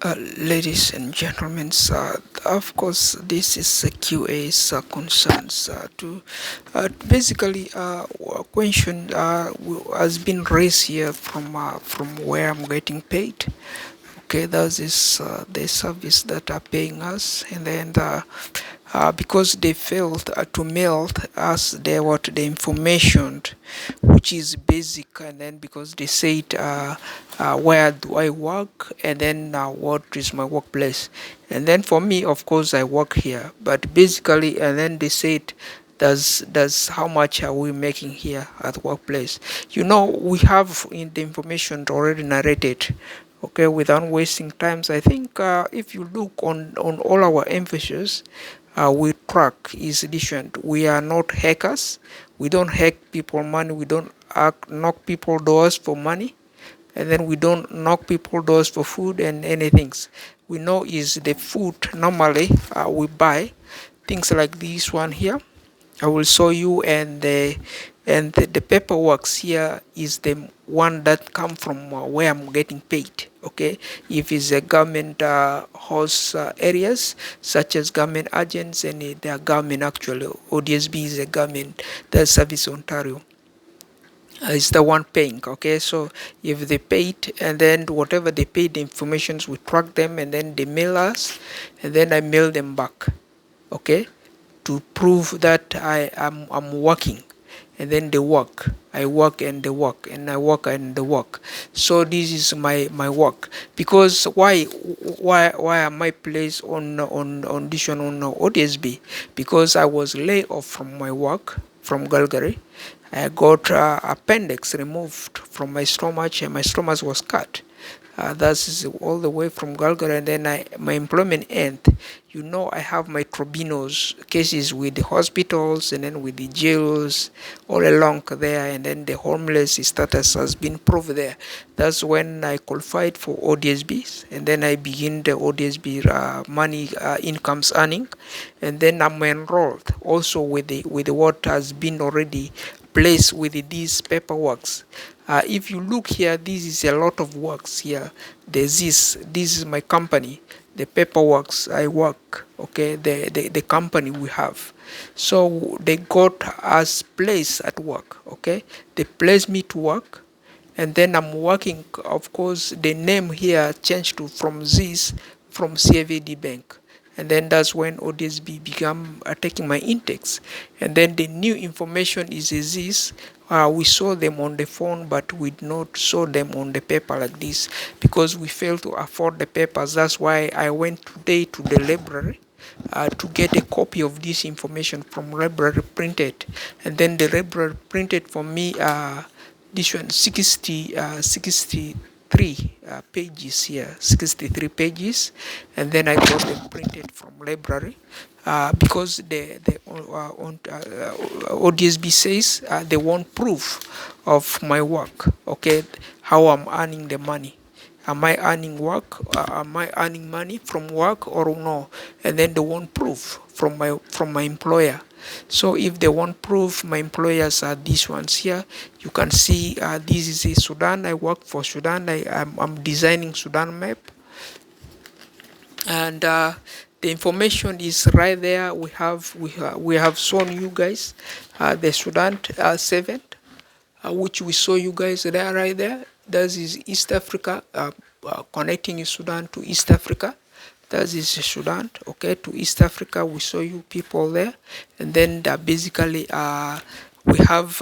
Ladies and gentlemen, of course, this is a QA's concerns to basically question has been raised here from where I'm getting paid. Okay, that is the service that are paying us, and then because they failed to mail us the information which is basic, and then because they said where do I work, and then what is my workplace, and then for me, of course, I work here, but basically, and then they said does how much are we making here at workplace. We have in the information already narrated. Okay, without wasting times, I think if you look on all our emphasis, we track is different. We are not hackers. We don't hack people money. We don't knock people doors for money, and then we don't knock people doors for food and anything. We know is the food normally we buy things like this one here. I will show you, and the paperwork here is the one that come from where I'm getting paid. Okay, if it's a government house areas such as government agents, and they are government actually. ODSP is a government, the Service Ontario is the one paying. Okay, so if they paid, and then whatever they paid, the informations we track them, and then they mail us, and then I mail them back. Okay, to prove that I'm working, and then they work. I work and they work, and I work and they work. So this is my work. Because why am I placed on this one on ODSP? Because I was laid off from my work from Calgary. I got appendix removed from my stomach, and my stomach was cut. That is all the way from Calgary, and then my employment end. I have my tribunals cases with the hospitals, and then with the jails all along there, and then the homeless status has been proved there. That's when I qualified for ODSBs, and then I begin the ODSB money incomes earning, and then I'm enrolled also with the what has been already placed with these paperworks. If you look here, this is a lot of works here. This is my company, the paperworks I work. Okay, the company we have. So they got us place at work. Okay, they place me to work, and then I'm working. Of course, the name here changed to from CAVD Bank. And then that's when ODSP began taking my intakes. And then the new information is this. We saw them on the phone, but we did not saw them on the paper like this because we failed to afford the papers. That's why I went today to the library to get a copy of this information from library printed. And then the library printed for me this one 63 pages here, 63 pages, and then I got them printed from library because the ODSP says they want proof of my work. Okay, how I'm earning the money. Am I earning work? Am I earning money from work or no? And then they want proof from my employer. So if they want proof, my employers are these ones here. You can see this is Sudan. I work for Sudan. I'm designing Sudan map, and the information is right there. We have shown you guys the Sudan 7, which we saw you guys there right there. That is East Africa, connecting Sudan to East Africa. That is Sudan, okay, to East Africa. We saw you people there, and then basically we have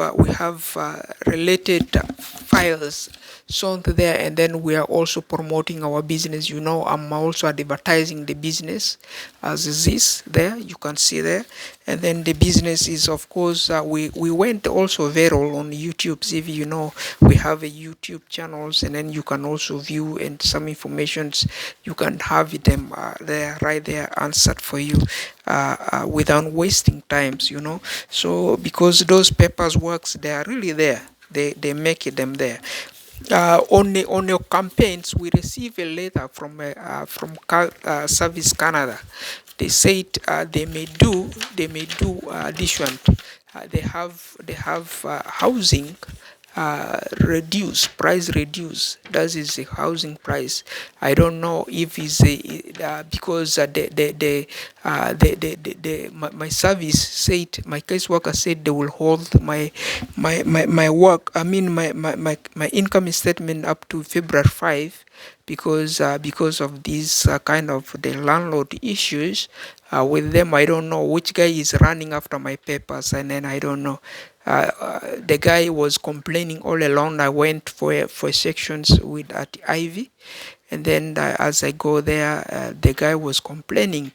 related files shown there, and then we are also promoting our business. I'm also advertising the business as this there. You can see there, and then the business is, of course, we went also viral on YouTube. If we have a YouTube channels, and then you can also view and some informations. You can have them there right there answered for you without wasting times. So because those papers works, they are really there. They make them there. On your campaigns, we receive a letter from Service Canada. They said they may do this one. They have housing price reduce. That is the housing price. I don't know if it's because my service said, my caseworker said they will hold my work. I mean my income statement up to February 5, because of these kind of the landlord issues with them. I don't know which guy is running after my papers, and then I don't know. The guy was complaining all along. I went for sections with at Ivy, and then as I go there, the guy was complaining,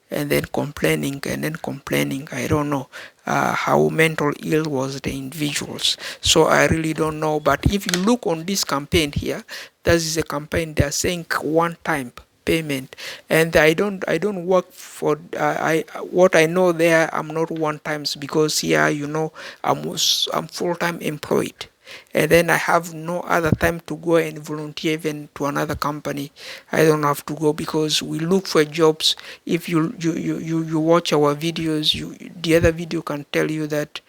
and then complaining, and then complaining. I don't know how mental ill was the individuals. So I really don't know. But if you look on this campaign here, that is a campaign they are saying one time payment, and I don't work for I what I know there. I'm not one times, because here, I'm full-time employed, and then I have no other time to go and volunteer even to another company. I don't have to go, because we look for jobs. If you watch our videos, the other video can tell you that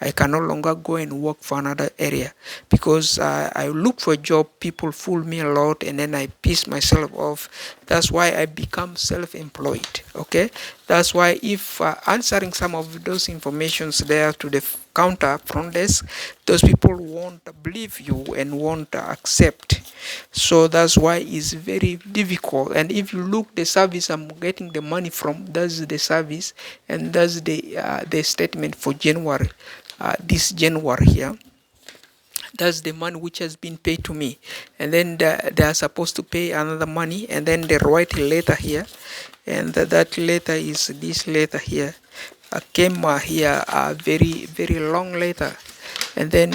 I can no longer go and work for another area, because I look for a job. People fool me a lot, and then I piss myself off. That's why I become self-employed. Okay, that's why if answering some of those informations there to the counter front desk, those people won't believe you and won't accept. So that's why it's very difficult. And if you look the service I'm getting the money from, that's the service, and that's the statement for January. This January here, that's the money which has been paid to me, and then they are supposed to pay another money, and then they write a letter here, and that letter is this letter here. Came here a very very long letter, and then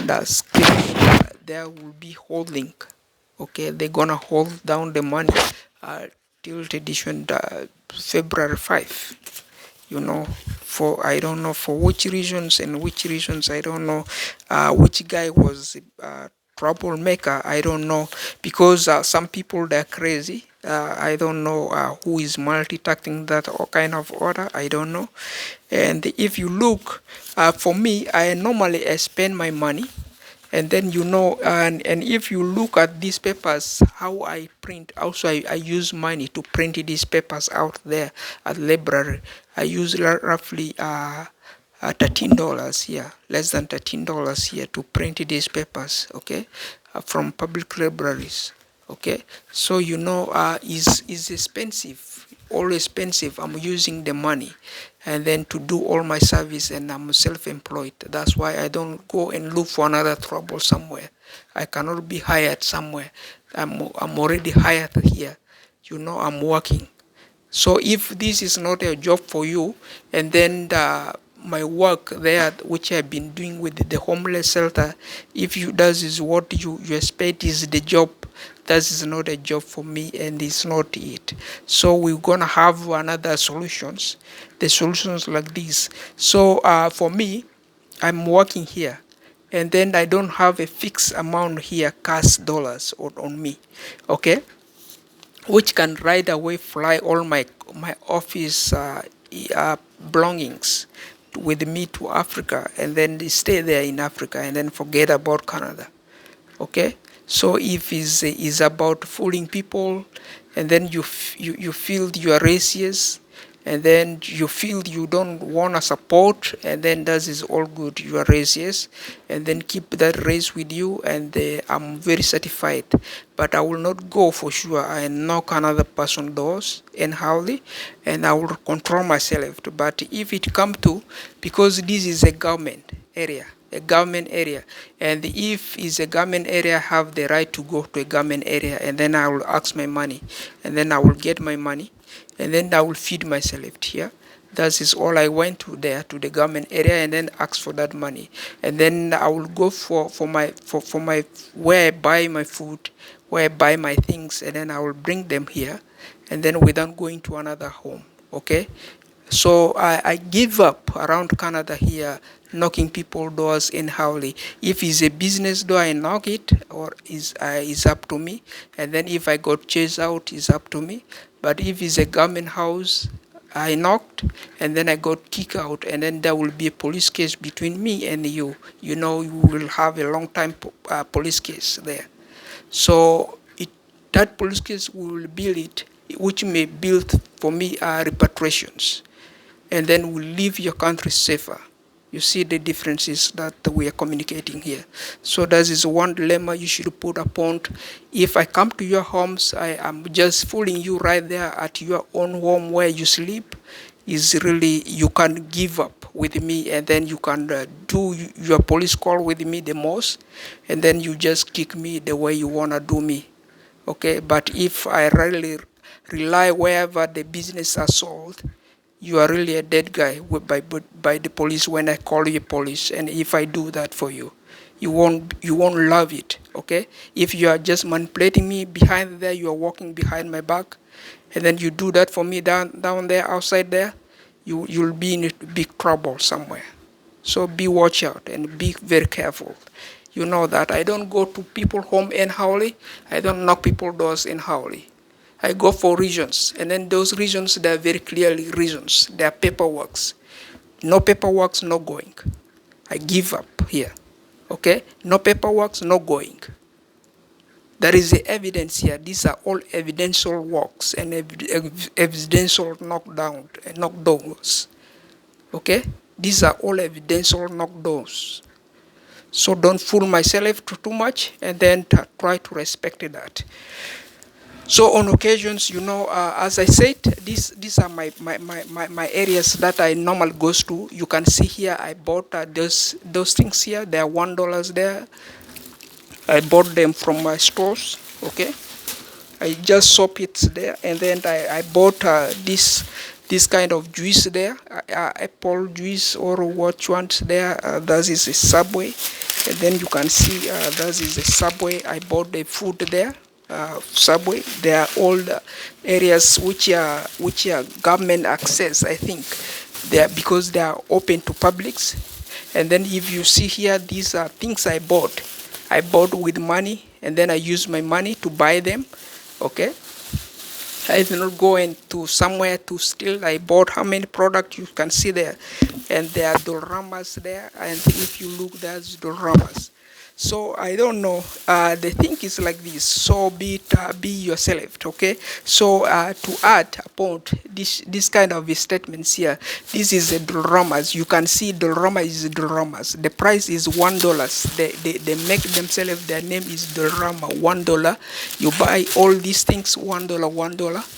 there will be holding. Okay, they're gonna hold down the money till the edition February 5. For I don't know for which reasons, and which reasons I don't know. Which guy was troublemaker, I don't know, because some people, they're crazy. I don't know who is multitasking that or kind of order, I don't know. And if you look, for me, I normally spend my money, and then and if you look at these papers, how I print, also I use money to print these papers out there at library. I use roughly $13 here, less than $13 here, to print these papers, okay, from public libraries. Okay, so is expensive, all expensive. I'm using the money, and then to do all my service, and I'm self-employed. That's why I don't go and look for another trouble somewhere. I cannot be hired somewhere. I'm already hired here. I'm working. So if this is not a job for you, and then my work there, which I've been doing with the homeless shelter, if that is what you expect is the job, that is not a job for me, and it's not it. So we're gonna have another solutions, the solutions like this. So for me, I'm working here, and then I don't have a fixed amount here, cash dollars on me, okay, which can right away fly all my office belongings with me to Africa, and then they stay there in Africa, and then forget about Canada. Okay, so if is about fooling people, and then you feel you are racist, and then you feel you don't want to support, and then that is all good, you are racist, and then keep that race with you, and I'm very satisfied. But I will not go for sure and knock another person doors and howly, and I will control myself. But if it come to, because this is a government area, and if it's a government area, I have the right to go to a government area, and then I will ask my money, and then I will get my money, and then I will feed myself here. That is all. I went to the government area, and then ask for that money, and then I will go for my where I buy my food, where I buy my things, and then I will bring them here, and then without going to another home. Okay, so I give up around Canada here, knocking people doors in Howley. If it's a business door, I knock it, or is up to me. And then if I got chased out, it's up to me. But if it's a government house, I knocked, and then I got kicked out, and then there will be a police case between me and you. You know, you will have a long time police case there. So that police case will build it, which may build for me repatriations, and then will leave your country safer. You see the differences that we are communicating here. So that is one dilemma you should put upon. If I come to your homes, I am just fooling you right there at your own home where you sleep. Is really, you can give up with me, and then you can do your police call with me the most, and then you just kick me the way you want to do me. Okay, but if I really rely wherever the business are sold, you are really a dead guy by the police when I call you police. And if I do that for you, you won't love it. Okay, if you are just manipulating me behind there, you are walking behind my back, and then you do that for me down there, outside there, you'll be in big trouble somewhere. So be watch out and be very careful. You know that I don't go to people home in Howley. I don't knock people doors in Howley. I go for regions, and then those regions, they are very clearly regions. They are paperworks. No paperworks, no going. I give up here. Okay? No paperworks, no going. There is the evidence here. These are all evidential works and evidential knockdowns. Okay? These are all evidential knockdowns. So don't fool myself too much, and then try to respect that. So on occasions, you know, as I said, these are my areas that I normally goes to. You can see here I bought those things here. They are $1 there. I bought them from my stores. Okay, I just saw it there, and then I bought this kind of juice there, apple juice or what you want there. That is a Subway, and then you can see that is a Subway. I bought the food there. Subway. They are all the areas which are government access. I think they are, because they are open to publics. And then if you see here, these are things I bought. I bought with money, and then I use my money to buy them. Okay. I did not go into somewhere to steal. I bought how many products you can see there, and there are dolamas there. And if you look, there's dolamas. So I don't know. The thing is like this. So be yourself, okay? So to add upon this kind of statements here, this is a dolamas. You can see dolama is dolamas. The price is $1. They make themselves. Their name is dolama, $1. You buy all these things $1, $1.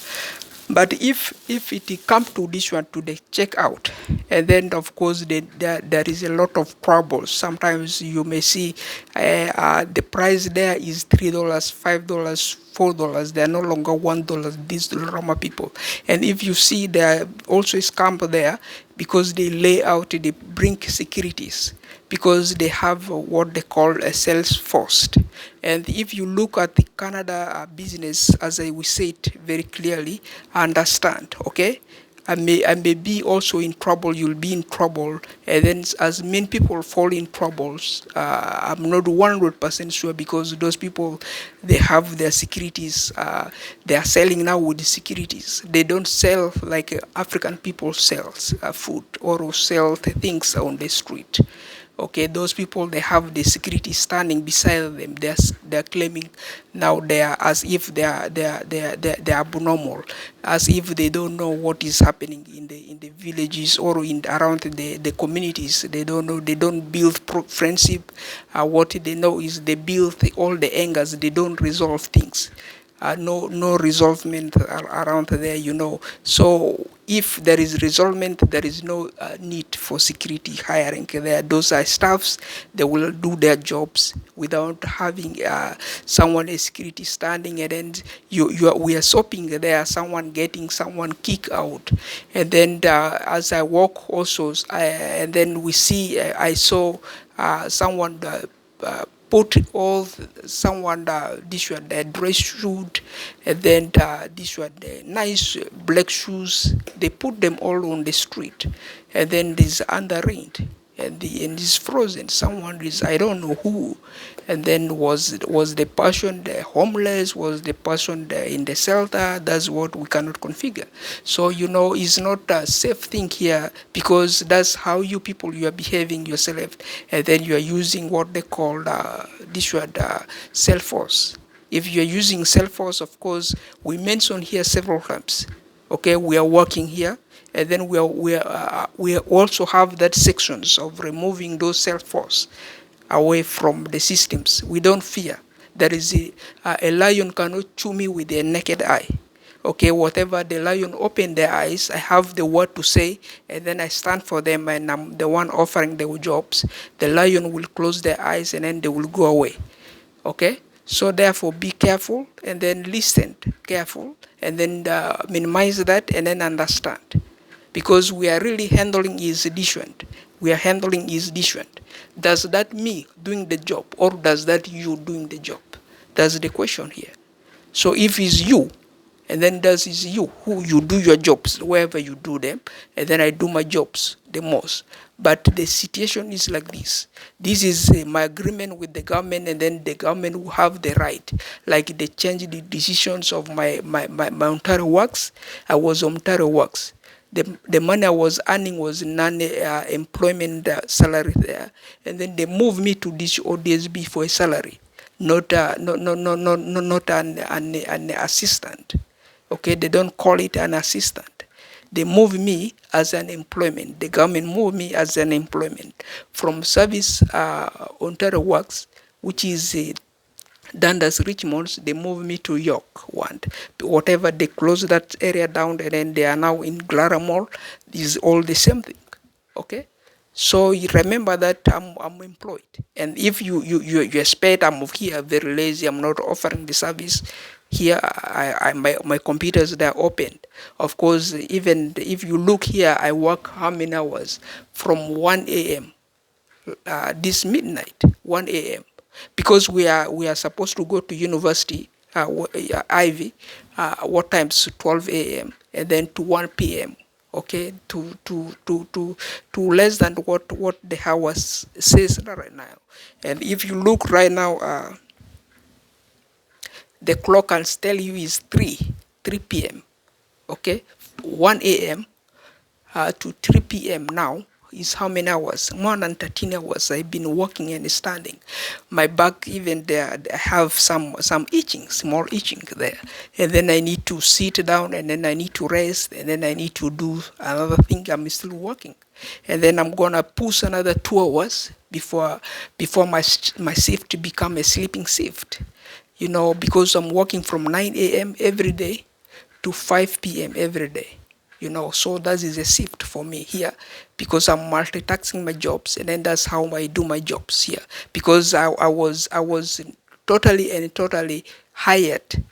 But if it comes to this one, to the checkout, and then of course there is a lot of trouble. Sometimes you may see the price there is $3, $5, $4. They are no longer $1. These Roma people, and if you see, there also is scam there, because they lay out, they bring securities, because they have what they call a sales force. And if you look at the Canada business, as I will say it very clearly, understand, okay? I may be also in trouble, you'll be in trouble, and then as many people fall in troubles, I'm not 100% sure, because those people, they have their securities, they are selling now with the securities. They don't sell like African people sells food or sell things on the street. Okay, those people, they have the security standing beside them. They're claiming now they are, as if they are abnormal, as if they don't know what is happening in the villages or in around the communities. They don't know. They don't build friendship. What they know is they build all the angers. They don't resolve things. No resolvement around there, you know. So if there is resolvement, there is no need for security hiring there. Those are staffs. They will do their jobs without having someone a security standing, and then we are stopping there, someone getting someone kicked out. And then as I walk also, and then we see, I saw someone put all someone this one the dress shoes, and then this one the nice black shoes. They put them all on the street, and then there's under rain. and is frozen. Someone is, I don't know who, and then was the person the homeless, was the person in the shelter? That's what we cannot configure. So it's not a safe thing here, because that's how you people, you are behaving yourself, and then you are using what they call this word self-force. If you are using self-force, of course, we mentioned here several times. Okay, we are working here, and then we also have that sections of removing those self-force away from the systems. We don't fear. There is a lion cannot chew me with a naked eye. Okay, whatever the lion open their eyes, I have the word to say, and then I stand for them, and I'm the one offering the jobs. The lion will close their eyes, and then they will go away. Okay, so therefore be careful, and then listen careful, and then minimize that, and then understand, because we are really handling is different. We are handling is different. Does that me doing the job, or does that you doing the job? That's the question here. So if it's you, and then does is you who you do your jobs wherever you do them, and then I do my jobs the most. But the situation is like this. This is my agreement with the government, and then the government will have the right, like they change the decisions of my Ontario Works. I was Ontario Works. The money I was earning was non-employment salary there, and then they moved me to this ODSP for a salary, not an assistant. Okay, they don't call it an assistant. They move me as an employment. The government moved me as an employment from service Ontario Works, which is Dundas Richmond. They moved me to York one. Whatever, they closed that area down, and then they are now in Glara Mall. This is all the same thing. Okay. So you remember that I'm employed, and if you expect I'm here very lazy, I'm not offering the service here. My computers, they're open. Of course, even if you look here, I work how many hours? From 1 a.m. This midnight, 1 a.m. because we are supposed to go to university, Ivy, what times? 12 a.m. and then to 1 p.m. Okay, to less than what the hours says right now. And if you look right now, the clock can tell you is 3 p.m. Okay, 1 a.m. To 3 p.m. now is how many hours? More than 13 hours I've been working and standing. My back, even there, I have some itching, small itching there. And then I need to sit down, and then I need to rest, and then I need to do another thing. I'm still working. And then I'm gonna push another 2 hours before my shift become a sleeping shift. Because I'm working from 9 a.m. every day to 5 p.m. every day. So that is a shift for me here, because I'm multitasking my jobs, and then that's how I do my jobs here. Because I was totally hired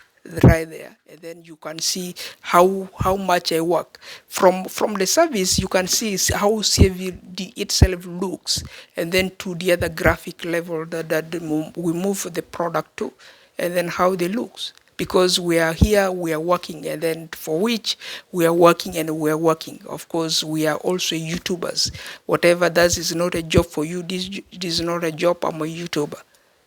right there, and then you can see how much I work from the service. You can see how severe itself looks, and then to the other graphic level that we move the product to, and then how they looks. Because we are here, we are working, and then for which we are working and we are working. Of course, we are also YouTubers. Whatever that is not a job for you, this is not a job. I'm a YouTuber.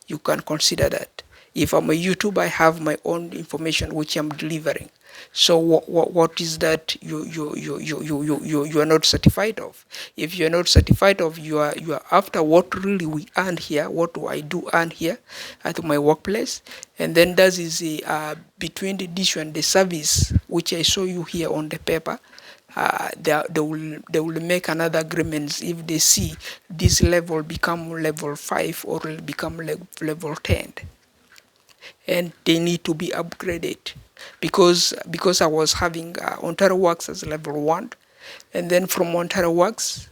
You can consider that. If I'm a YouTuber, I have my own information which I'm delivering. So what is that you are not certified of? If you are not certified of, you are after what really we earn here. What do I do earn here at my workplace? And then that is between the dish and the service, which I show you here on the paper. They will make another agreements if they see this level become level 5 or become level 10, and they need to be upgraded. Because I was having Ontario Works as level 1, and then from Ontario Works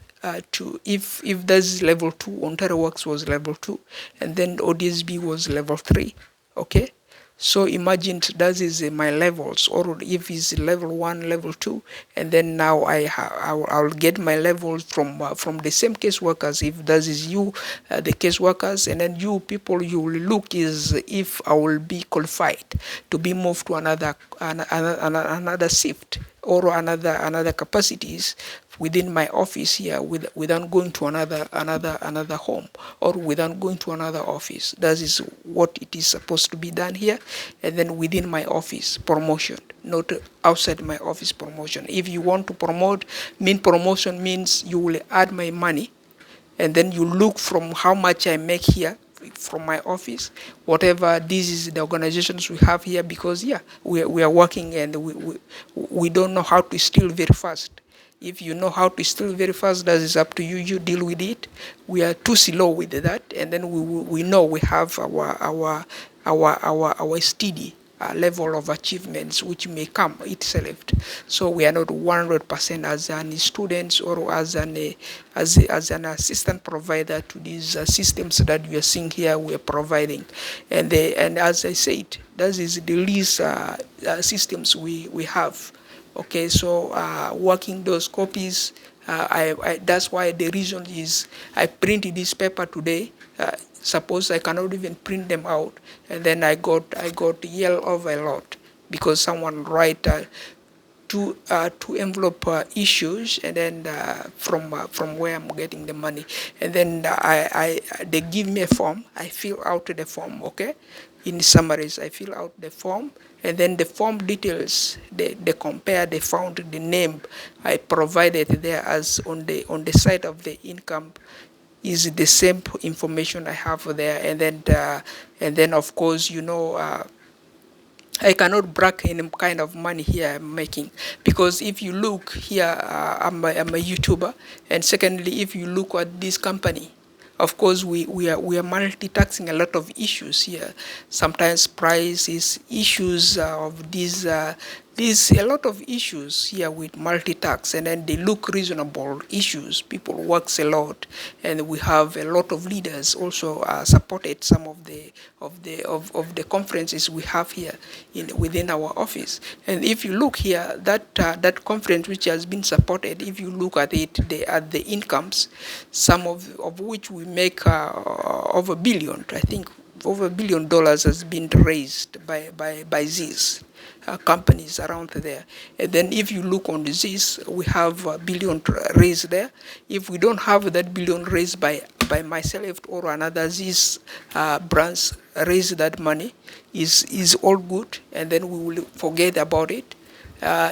to if there's level 2, Ontario Works was level 2, and then ODSP was level 3. Okay, so imagine that is my levels, or if it's level 1, level 2, and then now I'll get my levels from the same caseworkers. If that is you, the caseworkers, and then you people, you will look is if I will be qualified to be moved to another shift. or another capacities within my office here without going to another home or without going to another office. That is what it is supposed to be done here. And then within my office promotion, not outside my office promotion. If you want to promote, promotion means you will add my money, and then you look from how much I make here from my office, whatever this is the organizations we have here, because we are working, and we don't know how to steal very fast. If you know how to steal very fast, that is up to you. You deal with it. We are too slow with that, and then we know we have our steady level of achievements which may come itself. So we are not 100% as an students or as an assistant provider to these systems that we are seeing here. We are providing, and as I said, that is the least systems we have. Okay, so working those copies, that's why the reason is I printed this paper today. Suppose I cannot even print them out, and then I got yelled over a lot because someone write two envelope issues, and then from where I'm getting the money, and then they give me a form. I fill out the form. Okay, in summaries, I fill out the form, and then the form details they compare. They found the name I provided there as on the side of the income is the same information I have there, and then of course I cannot brag any kind of money here I'm making, because if you look here, I'm a YouTuber, and secondly, if you look at this company, of course we are multitaxing a lot of issues here. Sometimes prices, issues of these a lot of issues here with multitax, and then they look reasonable issues. People works a lot, and we have a lot of leaders also supported some of the conferences we have here within our office. And if you look here, that conference which has been supported, if you look at it, at the incomes, some of which we make over $1 billion. I think over $1 billion has been raised by these companies around there. And then if you look on this, we have $1 billion raised there. If we don't have that $1 billion raised by myself or another, these brands raise that money, is all good, and then we will forget about it.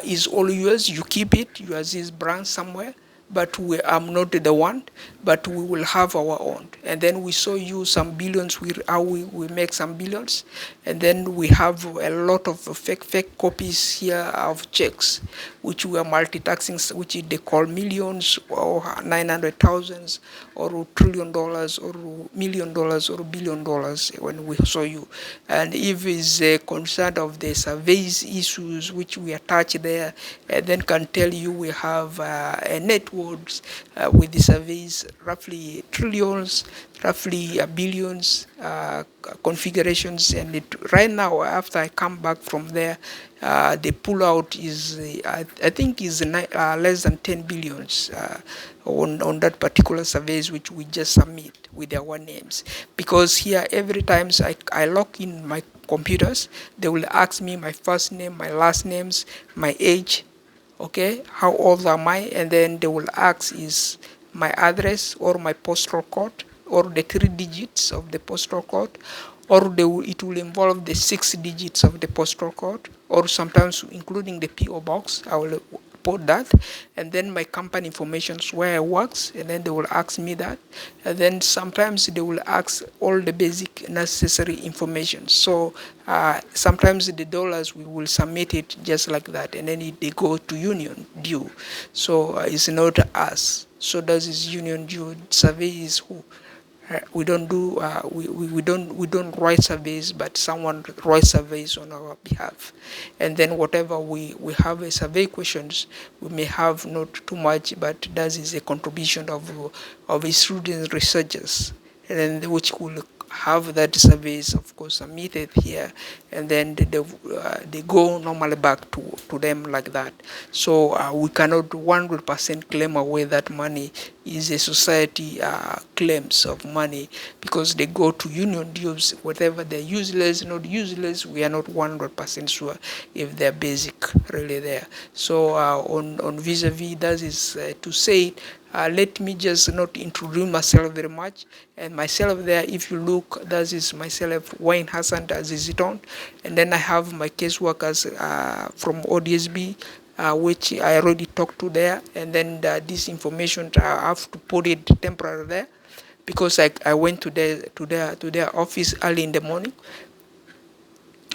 Is all yours, you keep it, you are this brand somewhere, but I'm not the one, but we will have our own. And then we show you some billions, how we make some billions, and then we have a lot of fake copies here of checks, which we are multitaxing, which they call millions or 900,000 or $1 trillion or $1 million or $1 billion when we show you. And if it's a concern of the surveys issues which we attach there, and then can tell you we have a network with the surveys, roughly trillions, roughly billions configurations. And right now, after I come back from there, the pullout is I think is less than 10 billions on that particular surveys which we just submit with our names. Because here every time I log in my computers, they will ask me my first name, my last names, my age, okay, how old am I, and then they will ask is my address or my postal code or the 3 digits of the postal code, or it will involve the 6 digits of the postal code, or sometimes including the PO box. I will put that, and then my company information, where I works, and then they will ask me that, and then sometimes they will ask all the basic necessary information. So sometimes the dollars we will submit it just like that, and then they go to union due. So it's not us. So that is union due. Survey is who. We don't do we don't write surveys, but someone writes surveys on our behalf. And then whatever we have a survey questions, we may have not too much, but that is a contribution of a student researchers, and which will have that surveys, of course, submitted here, and then they go normally back to them like that. So we cannot 100% claim away that money is a society claims of money, because they go to union dues, whatever they're useless, not useless, we are not 100% sure if they're basic really there. So on vis-a-vis, that is to say, let me just not introduce myself very much. And myself there, if you look, that is myself, WaineHassanZ Ziziton. And then I have my caseworkers from ODSP, which I already talked to there. And then this information, I have to put it temporary there, because I went to their office early in the morning,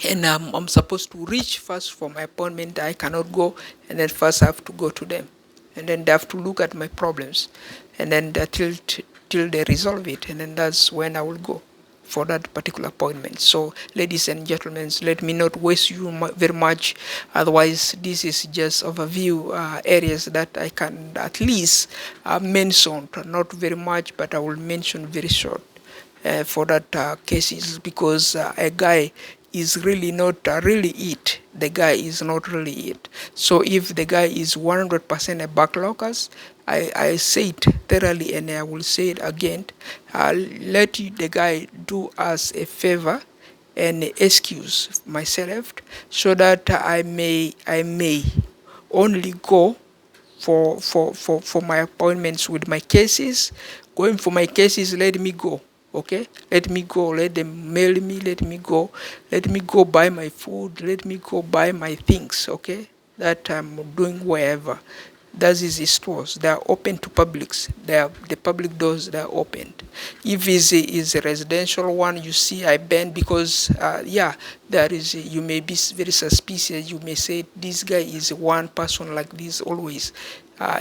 and I'm supposed to reach first for my appointment. I cannot go, and then first I have to go to them, and then they have to look at my problems, and then till they resolve it, and then that's when I will go for that particular appointment. So, ladies and gentlemen, let me not waste you very much. Otherwise, this is just overview areas that I can at least mention, not very much, but I will mention very short for that cases, because a guy is really not really it. The guy is not really it. So if the guy is 100% a backloggers, I say it thoroughly, and I will say it again. Let the guy do us a favor and excuse myself, so that I may only go for my appointments with my cases. Going for my cases, let me go. Okay, let me go. Let them mail me. Let me go. Let me go buy my food. Let me go buy my things. Okay, that I'm doing wherever. That is the stores. They are open to publics. The public doors, they are opened. If is a residential one, you see I ban, because there is you may be very suspicious. You may say this guy is one person like this always.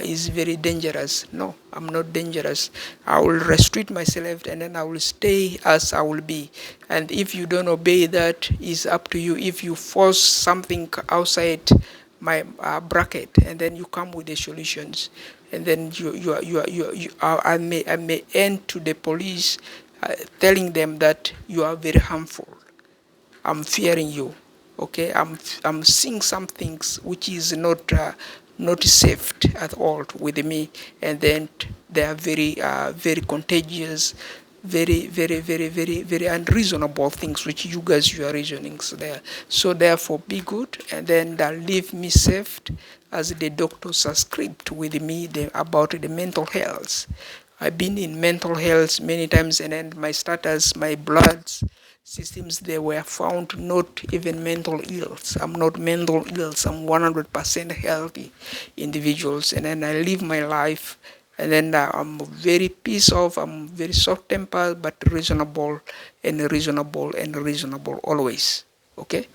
Is very dangerous. No, I'm not dangerous. I will restrict myself, and then I will stay as I will be. And if you don't obey, that is up to you. If you force something outside my bracket, and then you come with the solutions, and then I may end to the police, telling them that you are very harmful. I'm fearing you. Okay, I'm seeing some things which is not safe at all with me, and then they are very contagious, very unreasonable things which you guys, your reasonings there. So therefore, be good, and then leave me safe, as the doctors are script with me about the mental health. I've been in mental health many times, and then my status, my blood systems, they were found not even mental ills. I'm not mental ills. I'm 100% healthy individuals, and then I live my life, and then I'm very peace off. I'm very soft tempered, but reasonable and reasonable and reasonable always. Okay.